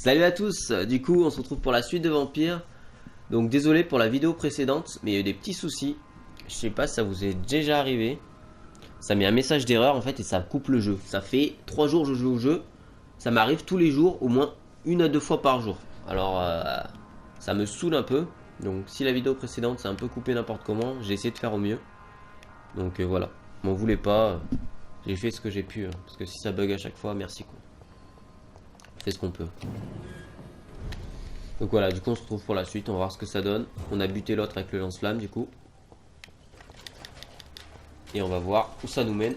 Salut à tous, du coup on se retrouve pour la suite de Vampyr. Donc désolé pour la vidéo précédente, mais il y a eu des petits soucis. Je sais pas si ça vous est déjà arrivé. Ça met un message d'erreur en fait et ça coupe le jeu. Ça fait 3 jours que je joue au jeu. Ça m'arrive tous les jours, au moins 1 à 2 fois par jour. Alors ça me saoule un peu. Donc si la vidéo précédente c'est un peu coupé n'importe comment, j'ai essayé de faire au mieux. Donc voilà, m'en voulez pas. J'ai fait ce que j'ai pu, hein, parce que si ça bug à chaque fois, merci quoi. On fait ce qu'on peut. Donc voilà, du coup on se retrouve pour la suite, on va voir ce que ça donne. On a buté l'autre avec le lance-flamme du coup. Et on va voir où ça nous mène.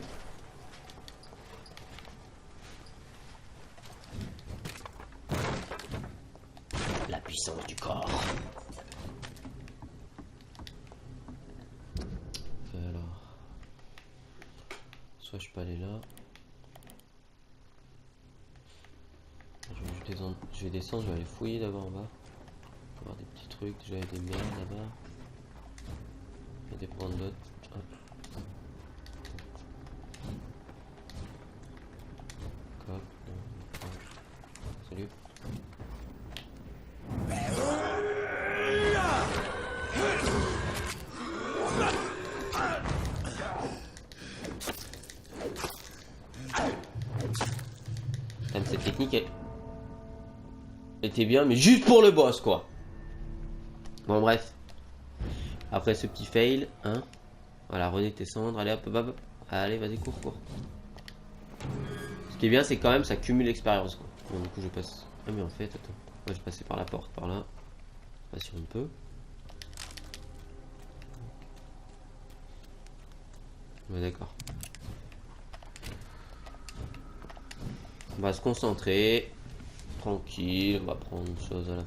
La puissance du corps. Alors, soit je peux aller là. Je vais descendre, je vais aller fouiller d'abord en bas. On va voir des petits trucs, déjà il y a des merdes là-bas. Je vais prendre l'autre. Salut. Putain, cette technique elle était bien, mais juste pour le boss quoi. Bon bref. Après ce petit fail, hein. Voilà, René tes cendres, allez hop hop hop. Allez, vas-y, cours. Ce qui est bien, c'est quand même ça cumule l'expérience quoi. Bon, du coup je passe. Ah mais en fait, attends. Moi je passais par la porte, par là. Pas si on peut. Ouais, d'accord. On va se concentrer. Tranquille, on va prendre une chose là.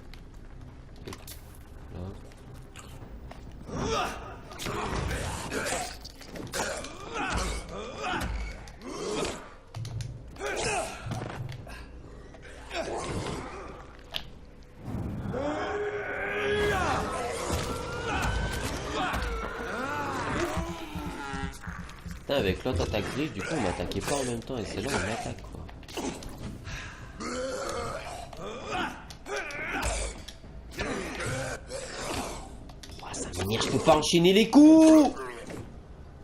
Putain, avec l'autre attaque grise, du coup on m'attaquait pas en même temps et c'est là on m'attaque quoi. Je peux pas enchaîner les coups.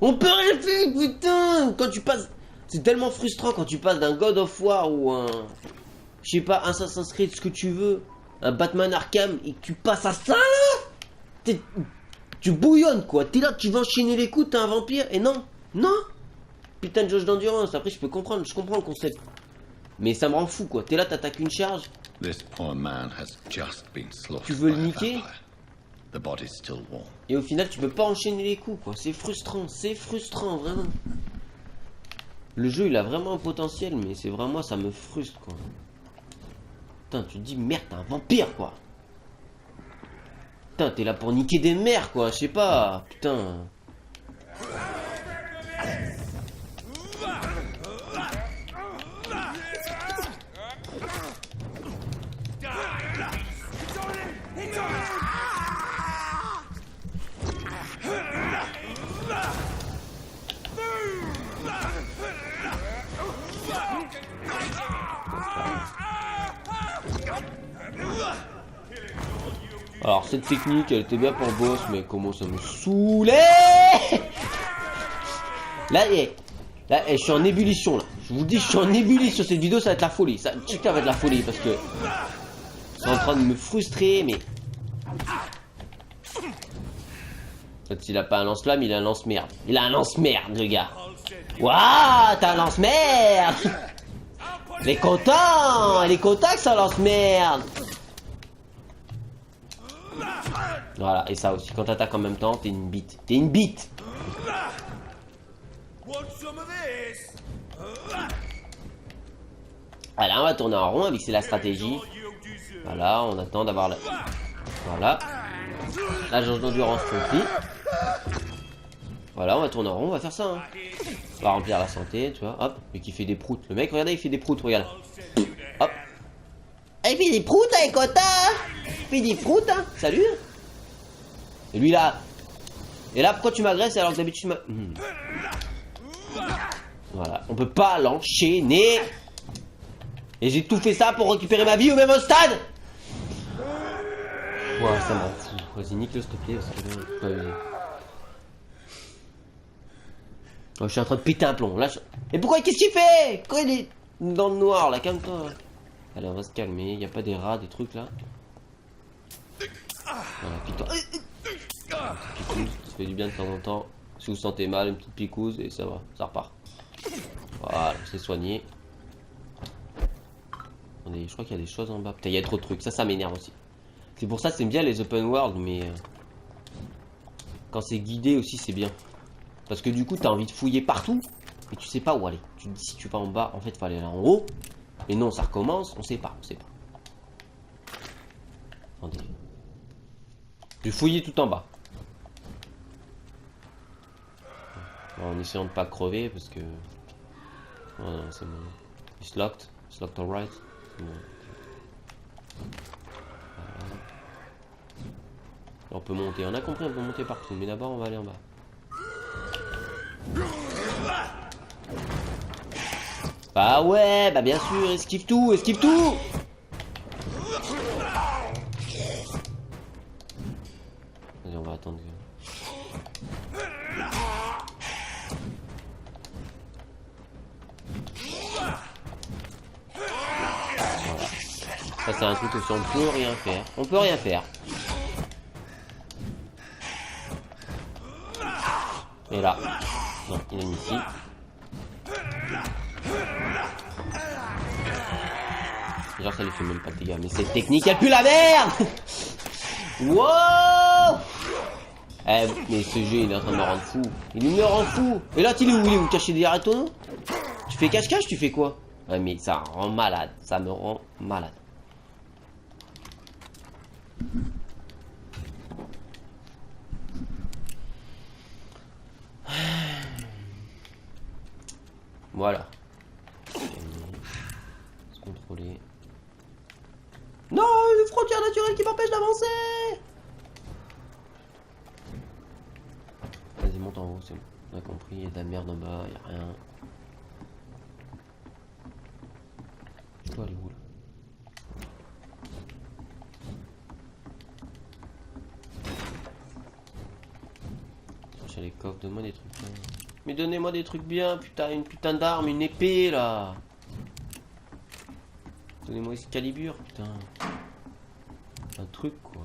On peut rien faire, putain. Quand tu passes, c'est tellement frustrant quand tu passes d'un God of War ou un, je sais pas, un Assassin's Creed, ce que tu veux, un Batman Arkham et que tu passes à ça là, tu bouillonnes quoi. T'es là, tu vas enchaîner les coups, t'es un vampire et non, putain de jauge d'endurance. Après je peux comprendre, je comprends le concept, mais ça me rend fou quoi. T'es là, t'attaques une charge, tu veux le niquer. Et au final tu peux pas enchaîner les coups quoi, c'est frustrant vraiment. Le jeu il a vraiment un potentiel mais c'est vraiment ça me frustre quoi. Putain tu te dis merde t'es un vampire quoi. Putain t'es là pour niquer des mères quoi, je sais pas, putain. Alors cette technique elle était bien pour le boss mais comment ça me saoulait. Là je suis en ébullition là. Je vous dis je suis en ébullition sur cette vidéo, ça va être la folie. Ça va être la folie parce que c'est en train de me frustrer mais. En fait s'il a pas un lance-flamme il a un lance-merde. Il a un lance-merde le gars. Waouh t'as un lance-merde. Il est content que ça lance-merde. Voilà, et ça aussi, quand t'attaques en même temps, t'es une bite. Voilà, on va tourner en rond, avec c'est la stratégie. Voilà, on attend d'avoir la... Voilà. La jauge d'endurance compris. Voilà, on va tourner en rond, on va faire ça. Hein. On va remplir la santé, tu vois, hop. Et qui fait des proutes. Le mec, regardez, il fait des proutes, regarde. Hop. Il fait des proutes avec Kota. Il fait des proutes, hein. Salut. Et lui là. Et là pourquoi tu m'agresses alors que d'habitude tu Voilà, on peut pas l'enchaîner. Et j'ai tout fait ça pour récupérer ma vie au même stade. Ouais, ça m'en fout. Vas-y, nique-le s'il te plaît, parce que là, je peux pas user. Oh, je suis en train de péter un plomb. Là, Et pourquoi, qu'est-ce qu'il fait? Pourquoi il est dans le noir, là, calme-toi. Allez, on va se calmer. Il n'y a pas des rats, des trucs, là. Voilà, pique-toi. Picouse, ça fait du bien de temps en temps. Si vous sentez mal, une petite picouse, et ça va, ça repart. Voilà, c'est soigné. Attendez, je crois qu'il y a des choses en bas. Putain, il y a trop de trucs. Ça m'énerve aussi. C'est pour ça que c'est bien les open world, mais quand c'est guidé aussi, c'est bien. Parce que du coup, t'as envie de fouiller partout, et tu sais pas où aller. Tu te dis, si tu vas en bas, en fait, il faut aller là en haut. Et non, ça recommence, on sait pas, on sait pas. Attendez. Je vais fouiller tout en bas. En essayant de pas crever, parce que... Oh non, c'est bon. It's locked alright. Bon. Voilà. On peut monter, on a compris, on peut monter partout, mais d'abord on va aller en bas. Bah ouais, bah bien sûr, esquive tout, esquive tout. Vas-y, on va attendre. Voilà. Ça c'est un truc aussi, on peut rien faire. On peut rien faire. Et là. Non, il est ici. Genre ça lui fait même pas de dégâts. Mais cette technique elle pue la merde. Wow. Eh, mais ce jeu il est en train de me rendre fou. Il me rend fou. Et là il est où caché derrière un tonneau? Tu fais cache-cache, tu fais quoi? Ouais mais ça rend malade. Ça me rend malade. Voilà. Se contrôler. Non, une frontière naturelle qui m'empêche d'avancer. Vas-y, monte en haut, c'est bon. On a compris, il y a de la merde en bas, il n'y a rien. Je dois aller où là? Chercher les coffres, donne-moi des trucs bien. Mais donnez-moi des trucs bien, putain, une putain d'arme, une épée là. Donnez-moi Excalibur, putain. Un truc quoi.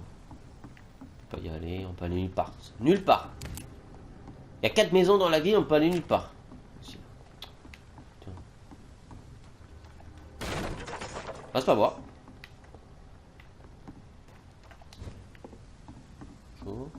On peut pas y aller, on peut aller nulle part. Nulle part. Il y a 4 maisons dans la ville, on peut aller nulle part. Passe pas voir. Chaud.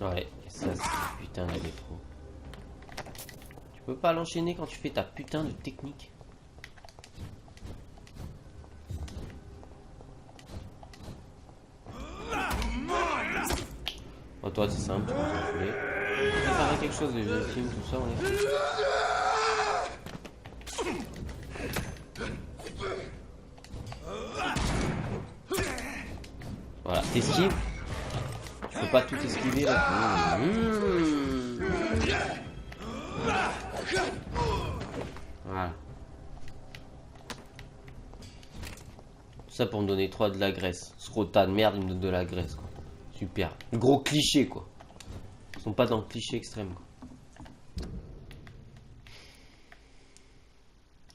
Ouais, ça c'est putain de défaut. Tu peux pas l'enchaîner quand tu fais ta putain de technique. Oh toi c'est simple, tu peux t'enfouler. Ça fait quelque chose de film, tout ça, on est... Voilà, t'esquives. Tu peux pas tout esquiver là. Voilà. Tout ça pour me donner 3 de la graisse. Ce gros tas de merde, il me donne de la graisse quoi. Super. Gros cliché quoi. Ils sont pas dans le cliché extrême quoi.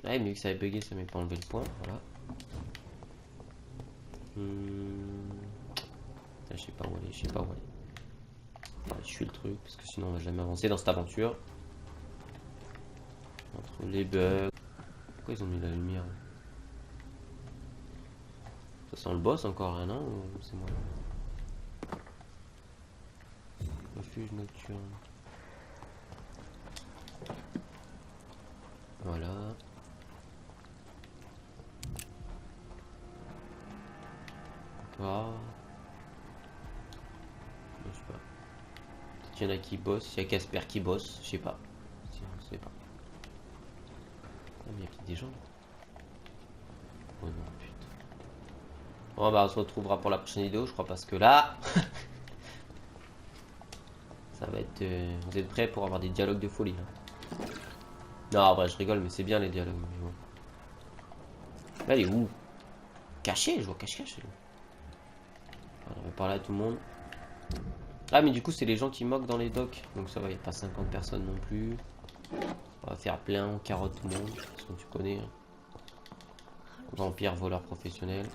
Ouais, mais vu que ça avait bugué, ça m'est pas enlevé le point. Voilà. Là, je sais pas où aller, je sais pas où aller. Ouais, je suis le truc, parce que sinon on va jamais avancer dans cette aventure. Entre les bugs. Pourquoi ils ont mis la lumière? Ça sent le boss encore, hein, non? Ou c'est moi? Refuge nocturne. Voilà. Encore. Je sais pas. Peut-être qu'il y en a qui bossent. Il y a Casper qui bosse. Je sais pas. Je sais pas. Ah, mais il y a peut-être des gens là. Oh non, putain. Bon, bah, on se retrouvera pour la prochaine vidéo, je crois, parce que là... ça va être... Vous êtes prêts pour avoir des dialogues de folie, là. Non, en vrai, je rigole, mais c'est bien les dialogues. Là, il est où? Caché, je vois cache-cache. On va parler à tout le monde. Ah, mais du coup, c'est les gens qui moquent dans les docks. Donc ça va, il n'y a pas 50 personnes non plus. On va faire plein, on carotte tout le monde. Parce que tu connais. Hein. Vampire, voleur professionnel.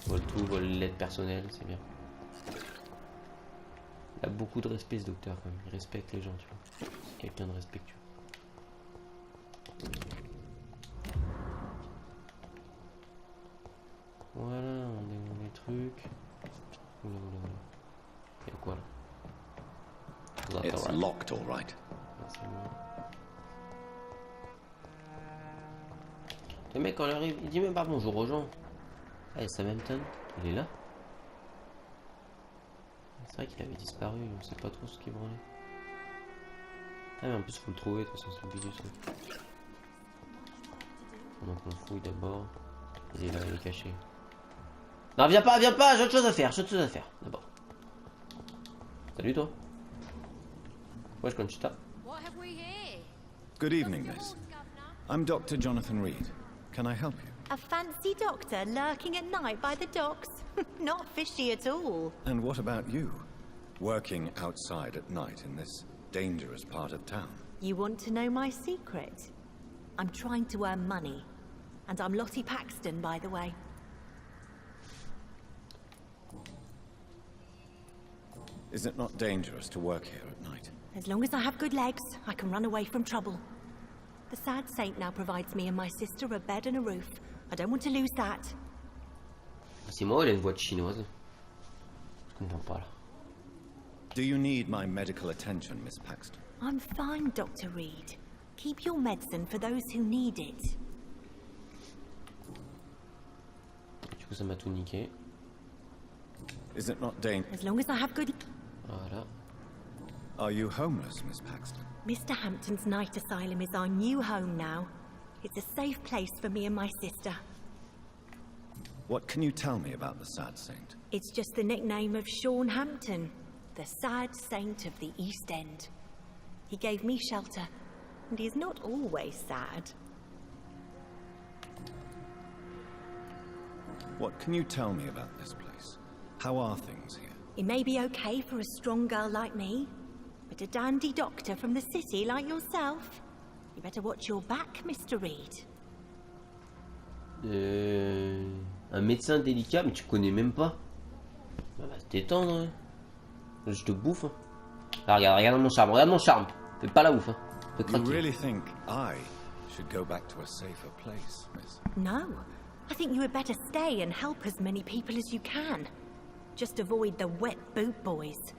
Vole tout, vole l'aide personnelle, c'est bien. Il a beaucoup de respect, ce docteur, quand même. Il respecte les gens, tu vois. C'est quelqu'un de respectueux. Voilà, on démonte les trucs. Oula, oula, oula. Il y a quoi là? It's locked, all right. Le mec, quand il arrive, il dit même pas bonjour aux gens. Ah, et Samhampton, il est là. C'est vrai qu'il avait disparu, on sait pas trop ce qu'il branlait. Ah, mais en plus, faut le trouver, de toute façon, c'est le but du truc. Pendant qu'on fouille d'abord. Il est là, il est caché. Non, viens pas, j'ai autre chose à faire, d'abord. Salut toi. Ouais, je Conchita. Good evening, miss. I'm Dr. Jonathan Reed. Can I help you? A fancy doctor lurking at night by the docks? Not fishy at all. And what about you? Working outside at night in this dangerous part of town? You want to know my secret? I'm trying to earn money. And I'm Lottie Paxton, by the way. Is it not dangerous to work here at night? As long as I have good legs, I can run away from trouble. The sad saint now provides me and my sister a bed and a roof. I don't want to lose that. C'est moi, il a une voix de chinoise. Je comprends pas là. Do you need my medical attention, Miss Paxton? I'm fine, Dr. Reed. Keep your medicine for those who need it. Du coup, ça m'a tout niqué. Is it not dangerous? As long as I have good... Voilà. Are you homeless, Miss Paxton? Mr. Hampton's night asylum is our new home now. It's a safe place for me and my sister. What can you tell me about the sad saint? It's just the nickname of Sean Hampton, the sad saint of the East End. He gave me shelter, and he's not always sad. What can you tell me about this place? How are things here? It may be okay for a strong girl like me, but a dandy doctor from the city like yourself, you better watch your back, Mr. Reed. Un médecin délicat, mais tu connais même pas. Bah, va te détendre. Hein. Je te bouffe. Hein. Ah, regarde mon charme. Fais pas la ouf. Hein. You really think I should go back to a safer place, miss? No, I think you had better stay and help as many people as you can. Just avoid the wet boot boys.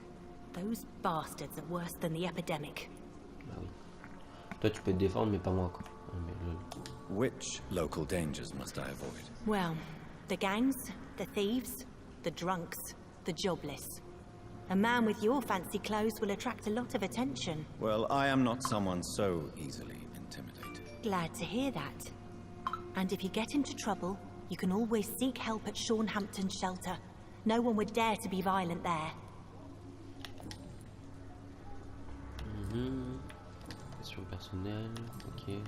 Those bastards are worse than the epidemic. Bah oui. Toi tu peux te défendre mais pas moi quoi. Which local dangers must I avoid? Well, the gangs, the thieves, the drunks, the jobless. A man with your fancy clothes will attract a lot of attention. Well, I am not someone so easily intimidated. Glad to hear that. And if you get into trouble, you can always seek help at Sean Hampton's shelter. No one would dare to be violent there. Question personnelle, ok.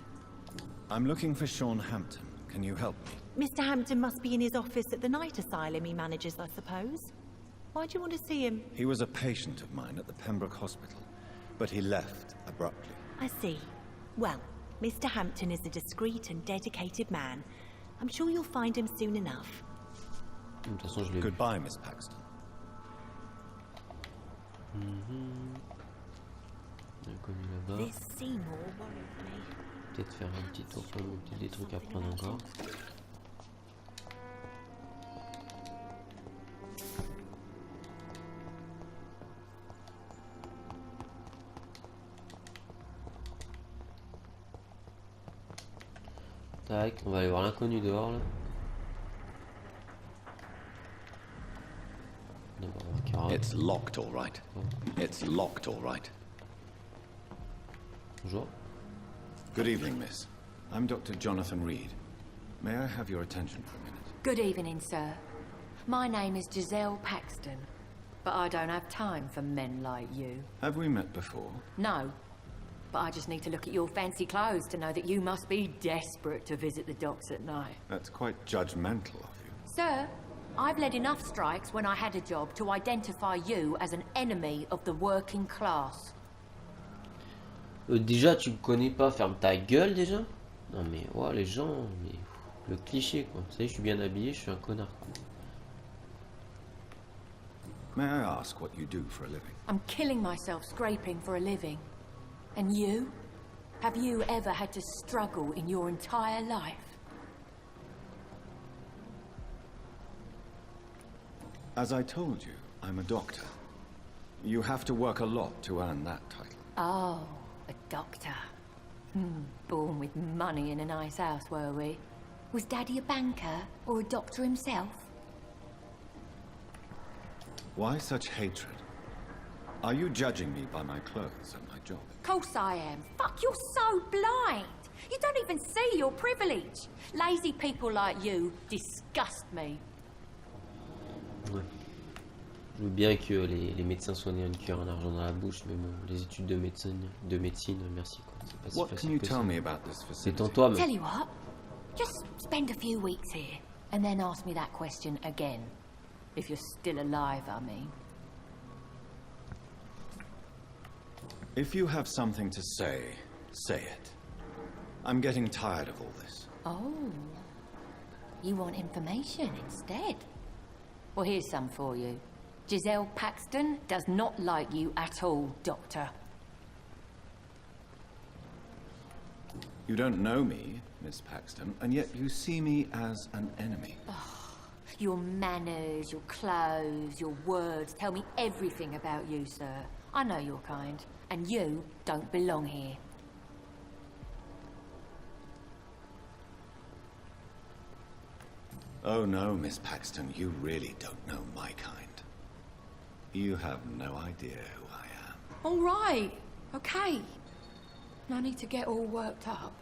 I'm looking for Sean Hampton. Can you help me? Mr. Hampton must be in his office at the night asylum he manages, I suppose. Why do you want to see him? He was a patient of mine at the Pembroke Hospital, but he left abruptly. I see. Well, Mr. Hampton is a discreet and dedicated man. I'm sure you'll find him soon enough. De toute façon, je l'ai vu. Goodbye, Miss Paxton. Inconnu là-bas. This Seymour worries me. Peut-être faire un petit tour pour monter des trucs à prendre encore. Tac, on va aller voir l'inconnu dehors là. It's locked, all right. It's locked, all right. Bonjour. Good evening, miss. I'm Dr. Jonathan Reed. May I have your attention for a minute? Good evening, sir. My name is Giselle Paxton, but I don't have time for men like you. Have we met before? No, but I just need to look at your fancy clothes to know that you must be desperate to visit the docks at night. That's quite judgmental of you. Sir, I've led enough strikes when I had a job to identify you as an enemy of the working class. Déjà, tu me connais pas, ferme ta gueule déjà. Non mais, ouais, les gens, mais le cliché quoi. Vous savez, je suis bien habillé, je suis un connard. May I ask what you do for a living? I'm killing myself scraping for a living. And you? Have you ever had to struggle in your entire life? As I told you, I'm a doctor. You have to work a lot to earn that title. Oh, a doctor. Born with money in a nice house, were we? Was Daddy a banker or a doctor himself? Why such hatred? Are you judging me by my clothes and my job? Of course I am. Fuck, you're so blind. You don't even see your privilege. Lazy people like you disgust me. Ouais. Je veux bien que les médecins soient nés un cœur, un argent dans la bouche, mais bon, les études de médecine, merci quoi. C'est pas si What can facile you que tell ça. me about this facility? Détends-toi, Tell mais you what, just spend a few weeks here and then ask me that question again. If you're still alive, I mean. If you have something to say, say it. I'm getting tired of all this. Oh, you want information instead? Well, here's some for you. Giselle Paxton does not like you at all, Doctor. You don't know me, Miss Paxton, and yet you see me as an enemy. Your manners, your clothes, your words tell me everything about you, sir. I know your kind, and you don't belong here. Oh no, Miss Paxton, you really don't know my kind. You have no idea who I am. All right, okay. No need to get all worked up.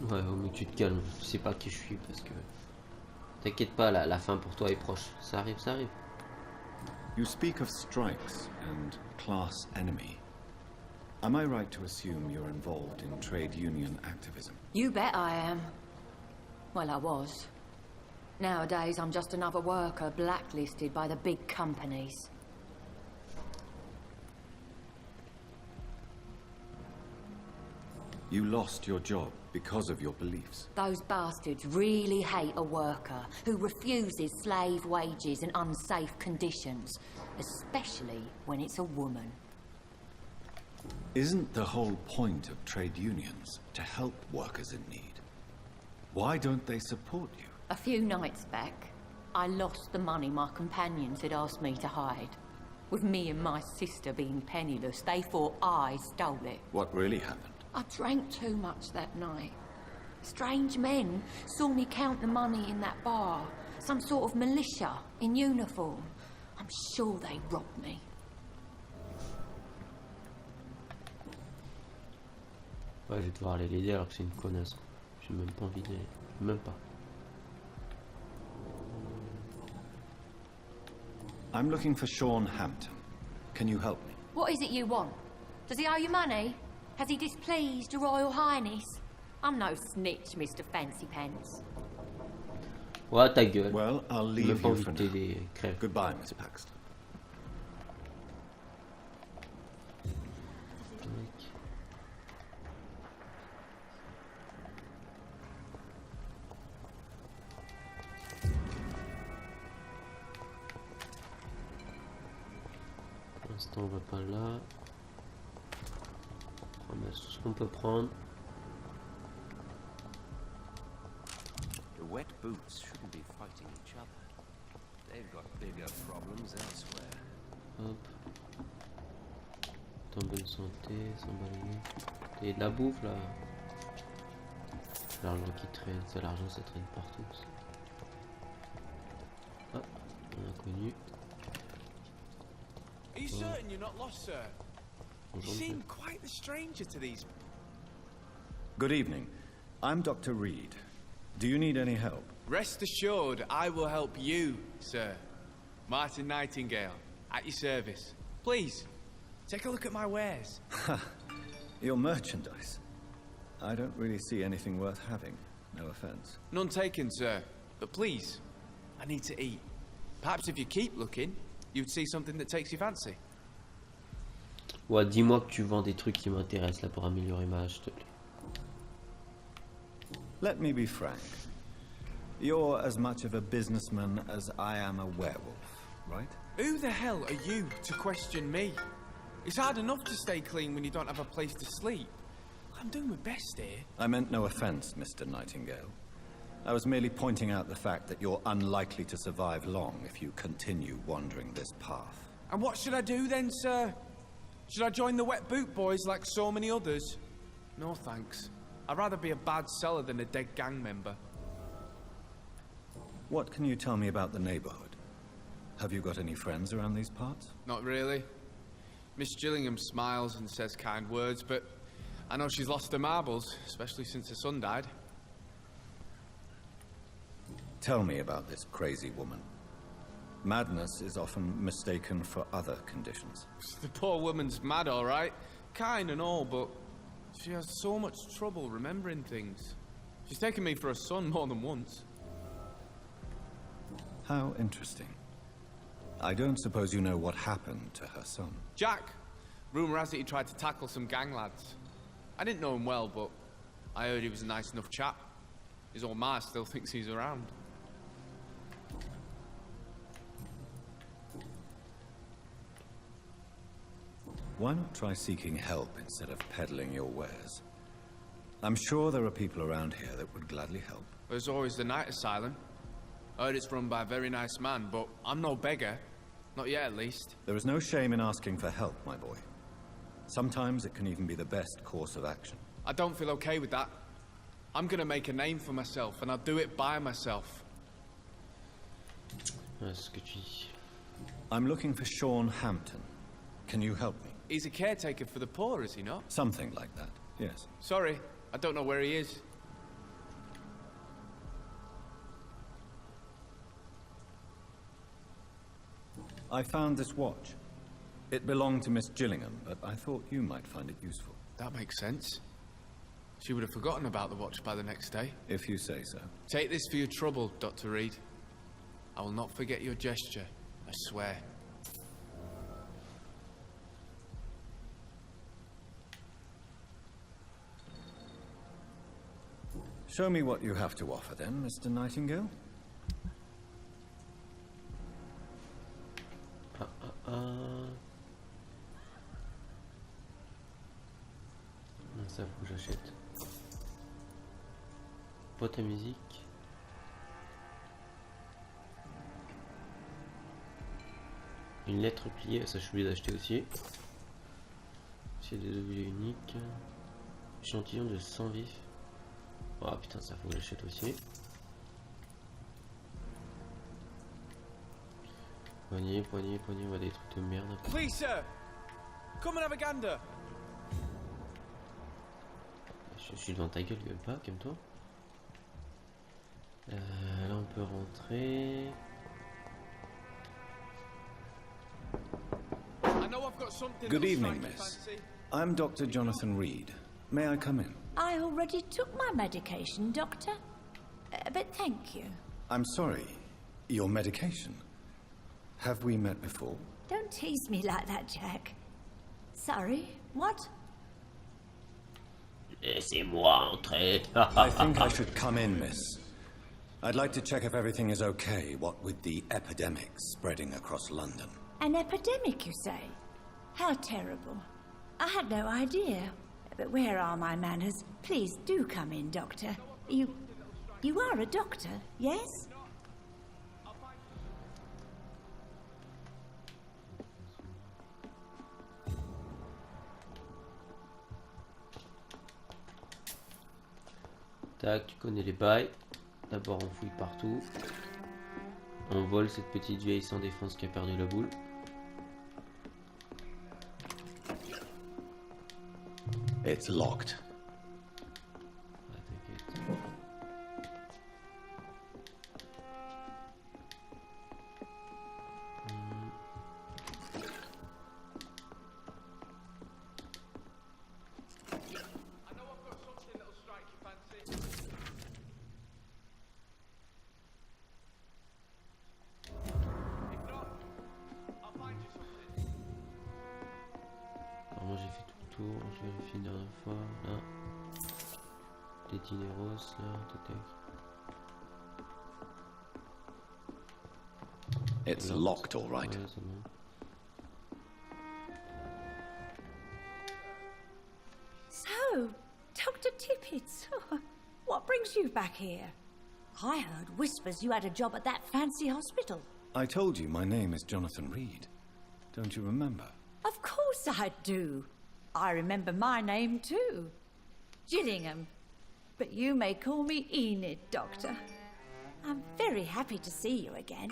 ouais, mais tu te calmes. Je sais pas qui je suis parce que t'inquiète pas, la fin pour toi est proche. Ça arrive, ça arrive. You speak of strikes and class enemy. Am I right to assume you're involved in trade union activism? You bet I am. Well, I was. Nowadays, I'm just another worker blacklisted by the big companies. You lost your job because of your beliefs. Those bastards really hate a worker who refuses slave wages and unsafe conditions, especially when it's a woman. Isn't the whole point of trade unions to help workers in need? Why don't they support you? A few nights back, I lost the money my companions had asked me to hide. With me and my sister being penniless, they thought I stole it. What really happened? I drank too much that night. Strange men saw me count the money in that bar. Some sort of militia in uniform. I'm sure they robbed me. Ouais, je vais devoir aller l'aider alors que c'est une connasse. J'ai même pas envie d'aider. Même pas. I'm looking for Sean Hampton. Can you help me? What is it you want? Does he owe you money? Has he displeased your Royal Highness? I'm no snitch, Mr. Fancy Pants. Ouais, ta gueule. Well, I'll J'ai même leave pas you envie for de now. t'aider, crève. Goodbye, Miss Paxton. Pour l'instant, on va pas là. On ramasse tout ce qu'on peut prendre. The wet boots shouldn't be fighting each other. They've got bigger problems elsewhere. Hop. T'es en bonne santé, sans balayer. Et de la bouffe là. L'argent qui traîne, ça l'argent ça traîne partout. Ah, un inconnu. Are you certain you're not lost, sir? You Bonjour, seem quite the stranger to these. Good evening. I'm Dr. Reed. Do you need any help? Rest assured, I will help you, sir. Martin Nightingale, at your service. Please, take a look at my wares. Your merchandise. I don't really see anything worth having. No offense. None taken, sir. But please, I need to eat. Perhaps if you keep looking, you'd see something that takes your fancy. Ouais, dis-moi que tu vends des trucs qui m'intéressent là pour améliorer ma hache, s'il te plaît. Let me be frank. You're as much of a businessman as I am a werewolf, right? Who the hell are you to question me? It's hard enough to stay clean when you don't have a place to sleep. I'm doing my best here. I meant no offense, Mr. Nightingale. I was merely pointing out the fact that you're unlikely to survive long if you continue wandering this path. And what should I do then, sir? Should I join the Wet Boot Boys like so many others? No thanks. I'd rather be a bad seller than a dead gang member. What can you tell me about the neighborhood? Have you got any friends around these parts? Not really. Miss Gillingham smiles and says kind words, but I know she's lost her marbles, especially since her son died. Tell me about this crazy woman. Madness is often mistaken for other conditions. The poor woman's mad, all right. Kind and all, but she has so much trouble remembering things. She's taken me for a son more than once. How interesting. I don't suppose you know what happened to her son. Jack! Rumour has it he tried to tackle some gang lads. I didn't know him well, but I heard he was a nice enough chap. His old ma still thinks he's around. Why not try seeking help instead of peddling your wares? I'm sure there are people around here that would gladly help. There's always the night asylum. I heard it's run by a very nice man, but I'm no beggar. Not yet, at least. There is no shame in asking for help, my boy. Sometimes it can even be the best course of action. I don't feel okay with that. I'm gonna make a name for myself, and I'll do it by myself. Ce que tu dis. I'm looking for Sean Hampton. Can you help me? He's a caretaker for the poor, is he not? Something like that, yes. Sorry, I don't know where he is. I found this watch. It belonged to Miss Gillingham, but I thought you might find it useful. That makes sense. She would have forgotten about the watch by the next day. If you say so. Take this for your trouble, Dr. Reed. I will not forget your gesture, I swear. Show me what you have to offer then, Mr. Nightingale. Ça faut que j'achète. Boîte à musique. Une lettre pliée, ça je suis obligé d'acheter aussi. C'est des objets uniques. Échantillon de sang vif. Oh putain, ça faut que j'achète aussi. Poignée, poignée, poignée, on va des trucs de merde. Please, sir! Come and have a gander! Je suis devant ta gueule, gueule pas, calme-toi. Là on peut rentrer. Good evening, miss. I'm Dr. Jonathan Reed. May I come in? I already took my medication, Doctor. But thank you. I'm sorry. Your medication? Have we met before? Don't tease me like that, Jack. Sorry, what? Laissez-moi entrer. I think I should come in, miss. I'd like to check if everything is okay, what with the epidemic spreading across London. An epidemic, you say? How terrible. I had no idea. But where are my manners? Please do come in, Doctor. You are a doctor, yes? Tac, tu connais les bails. D'abord on fouille partout. On vole cette petite vieille sans défense qui a perdu la boule. It's locked. Ah, t'inquiète. une dernière fois. Là. Des dineros là. Tac. It's locked, all right. Ouais, c'est bon. So, Dr. Tippets, what brings you back here? I heard whispers you had a job at that fancy hospital. I told you my name is Jonathan Reed. Don't you remember? Of course I do. I remember my name too. Gillingham. But you may call me Enid, Doctor. I'm very happy to see you again.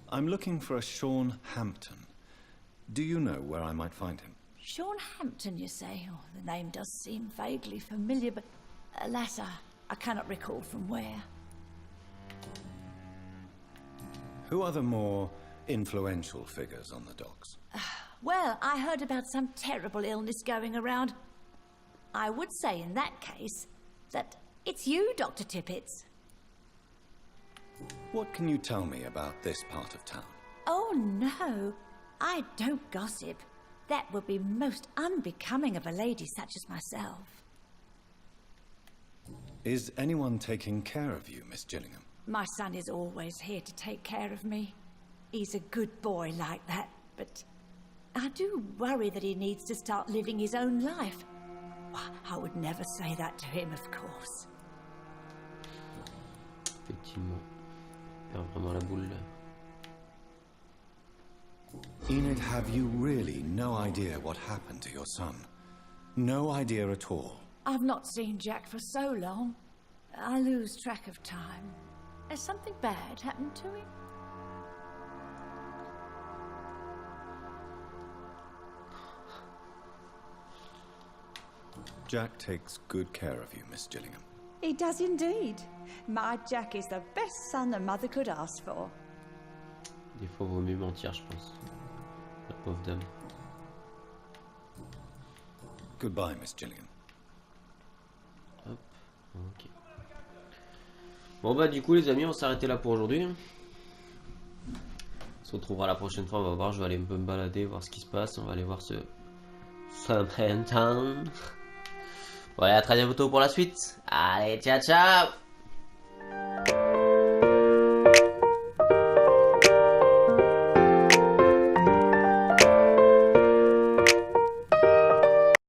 I'm looking for a Sean Hampton. Do you know where I might find him? Sean Hampton, you say? Oh, the name does seem vaguely familiar, but alas, I cannot recall from where. Who are the more influential figures on the docks? Well, I heard about some terrible illness going around. I would say in that case that it's you, Dr. Tippets. What can you tell me about this part of town? Oh, no. I don't gossip. That would be most unbecoming of a lady such as myself. Is anyone taking care of you, Miss Gillingham? My son is always here to take care of me. He's a good boy like that, but I do worry that he needs to start living his own life. I would never say that to him, of course. Effectivement. Perd vraiment la boule là. Enid, have you really no idea what happened to your son? No idea at all? I've not seen Jack for so long. I lose track of time. Has something bad happened to him? Jack takes good care of you, Miss Gillingham. He does indeed. My Jack is the best son a mother could ask for. Des fois, vaut mieux mentir, je pense. La pauvre dame. Goodbye, Miss Gillingham. Hop, ok. Bon bah du coup les amis, on va s'arrêter là pour aujourd'hui. On se retrouvera la prochaine fois, on va voir, je vais aller un peu me balader, voir ce qui se passe. On va aller voir ce Southampton. Voilà, à très bientôt pour la suite. Allez, ciao ciao.